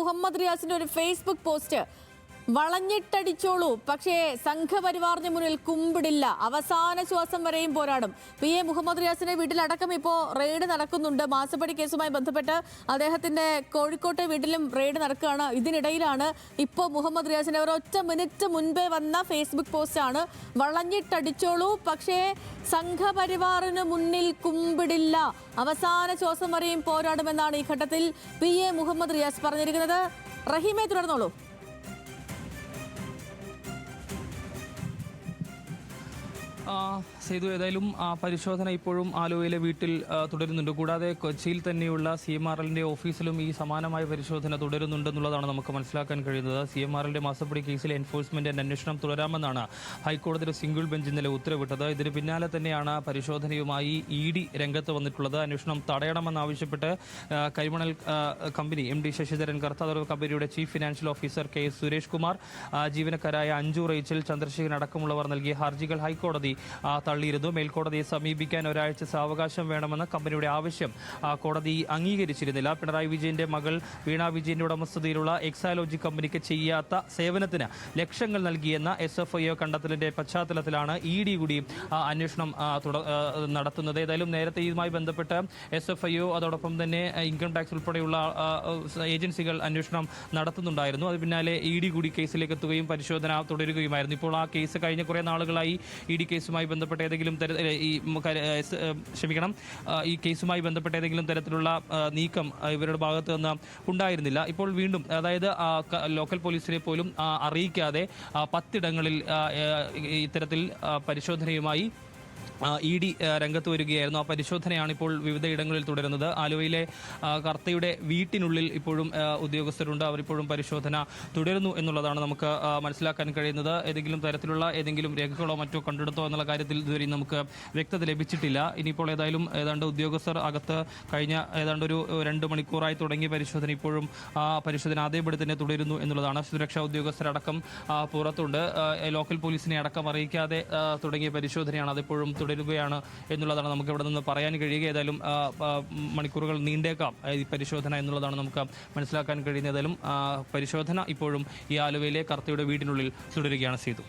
മുഹമ്മദ് റിയാസിന്റെ ഒരു Facebook post. വളഞ്ഞിട്ടടിച്ചോളൂ, പക്ഷേ സംഘപരിവാറിന് മുന്നിൽ കുമ്പിടില്ല, അവസാന ശ്വാസം വരെയും പോരാടും. PA മുഹമ്മദ് റിയാസിന്റെ വീട്ടിലടക്കം ഇപ്പോൾ റെയ്ഡ് നടക്കുന്നുണ്ട്. മാസപ്പടി കേസുമായി ബന്ധപ്പെട്ട് അദ്ദേഹത്തിന്റെ കോഴിക്കോട്ടെ വീട്ടിലും റെയ്ഡ് നടക്കുകയാണ്. ഇതിനിടയിലാണ് ഇപ്പോൾ മുഹമ്മദ് റിയാസിന്റെ ഒരൊറ്റ മിനിറ്റ് മുൻപേ വന്ന ഫേസ്ബുക്ക് പോസ്റ്റാണ്. വളഞ്ഞിട്ടടിച്ചോളൂ, പക്ഷേ സംഘപരിവാറിന് മുന്നിൽ കുമ്പിടില്ല, അവസാന ശ്വാസം വരെയും പോരാടുമെന്നാണ് ഈ ഘട്ടത്തിൽ PA മുഹമ്മദ് റിയാസ് പറഞ്ഞിരിക്കുന്നത്. റഹീമെ, തുടർന്നോളൂ. സേതു, ഏതായാലും പരിശോധന ഇപ്പോഴും ആലുവയിലെ വീട്ടിൽ തുടരുന്നുണ്ട്. കൂടാതെ കൊച്ചിയിൽ തന്നെയുള്ള CMRLന്റെ ഓഫീസിലും ഈ സമാനമായ പരിശോധന തുടരുന്നുണ്ടെന്നുള്ളതാണ് നമുക്ക് മനസ്സിലാക്കാൻ കഴിയുന്നത്. CMRLന്റെ മാസപ്പടി കേസിലെ എൻഫോഴ്സ്മെന്റ് അന്വേഷണം തുടരാമെന്നാണ് ഹൈക്കോടതിയുടെ സിംഗിൾ ബെഞ്ച് ഇന്നലെ ഉത്തരവിട്ടത്. ഇതിന് പിന്നാലെ തന്നെയാണ് പരിശോധനയുമായി ED രംഗത്ത് വന്നിട്ടുള്ളത്. അന്വേഷണം തടയണമെന്നാവശ്യപ്പെട്ട് കരിമണൽ കമ്പനി MD ശശിധരൻ, കർത്താദർ കമ്പനിയുടെ chief financial officer KS Suresh Kumar, ജീവനക്കാരായ അഞ്ജു, റേച്ചൽ, ചന്ദ്രശേഖരൻ അടക്കമുള്ളവർ നൽകിയ ഹർജികൾ ഹൈക്കോടതി തള്ളിയിരുന്നു. മേൽക്കോടതിയെ സമീപിക്കാൻ ഒരാഴ്ച സാവകാശം വേണമെന്ന കമ്പനിയുടെ ആവശ്യം കോടതി അംഗീകരിച്ചിരുന്നില്ല. പിണറായി വിജയന്റെ മകൾ വീണ വിജയന്റെ ഉടമസ്ഥതയിലുള്ള എക്സാലോജി കമ്പനിക്ക് ചെയ്യാത്ത സേവനത്തിന് ലക്ഷങ്ങൾ നൽകിയെന്ന SFIO കണ്ടെത്തലിന്റെ പശ്ചാത്തലത്തിലാണ് ED കൂടി അന്വേഷണം നടത്തുന്നത്. ഏതായാലും നേരത്തെ ഇതുമായി ബന്ധപ്പെട്ട് SFIO അതോടൊപ്പം തന്നെ ഇൻകം ടാക്സ് ഉൾപ്പെടെയുള്ള ഏജൻസികൾ അന്വേഷണം നടത്തുന്നുണ്ടായിരുന്നു. അത് പിന്നാലെ ED കൂടി കേസിലേക്ക് എത്തുകയും പരിശോധന തുടരുകയുമായിരുന്നു. ഇപ്പോൾ ആ കേസ് കഴിഞ്ഞ കുറേ നാളുകളായി ED കേസുമായി ബന്ധപ്പെട്ട ഏതെങ്കിലും ഈ കേസുമായി ബന്ധപ്പെട്ട ഏതെങ്കിലും തരത്തിലുള്ള നീക്കം ഇവരുടെ ഭാഗത്ത് നിന്ന് ഉണ്ടായിരുന്നില്ല. ഇപ്പോൾ വീണ്ടും, അതായത് ലോക്കൽ പോലീസിനെ പോലും അറിയിക്കാതെ 10 ഇടങ്ങളിൽ ഇത്തരത്തിൽ പരിശോധനയുമായി ED രംഗത്ത് വരികയായിരുന്നു. ആ പരിശോധനയാണ് ഇപ്പോൾ വിവിധ ഇടങ്ങളിൽ തുടരുന്നത്. ആലുവയിലെ കർത്തയുടെ വീട്ടിനുള്ളിൽ ഇപ്പോഴും ഉദ്യോഗസ്ഥരുണ്ട്. അവരിപ്പോഴും പരിശോധന തുടരുന്നു എന്നുള്ളതാണ് നമുക്ക് മനസ്സിലാക്കാൻ കഴിയുന്നത്. ഏതെങ്കിലും തരത്തിലുള്ള ഏതെങ്കിലും രേഖകളോ മറ്റോ കണ്ടെടുത്തോ എന്നുള്ള കാര്യത്തിൽ ഇതുവരെ നമുക്ക് വ്യക്തത ലഭിച്ചിട്ടില്ല. ഇനിയിപ്പോൾ ഏതാണ്ട് ഉദ്യോഗസ്ഥർ അകത്ത് കഴിഞ്ഞ ഏതാണ്ട് ഒരു 2 മണിക്കൂറായി തുടങ്ങിയ പരിശോധന ഇപ്പോഴും പരിശോധന അതേപടി തന്നെ തുടരുന്നു എന്നുള്ളതാണ്. സുരക്ഷാ ഉദ്യോഗസ്ഥരടക്കം പുറത്തുണ്ട്. ലോക്കൽ പോലീസിനെ അടക്കം അറിയിക്കാതെ തുടങ്ങിയ പരിശോധനയാണ്. അതിപ്പോഴും തുടരുകയാണ് എന്നുള്ളതാണ് നമുക്ക് ഇവിടെ നിന്ന് പറയാൻ കഴിയുക. ഏതായാലും മണിക്കൂറുകൾ നീണ്ടേക്കാം ഈ പരിശോധന എന്നുള്ളതാണ് നമുക്ക് മനസ്സിലാക്കാൻ കഴിയുന്നത്. ഏതായാലും പരിശോധന ഇപ്പോഴും ഈ ആലുവയിലെ കർത്തയുടെ വീടിനുള്ളിൽ തുടരുകയാണ്. ചെയ്തു.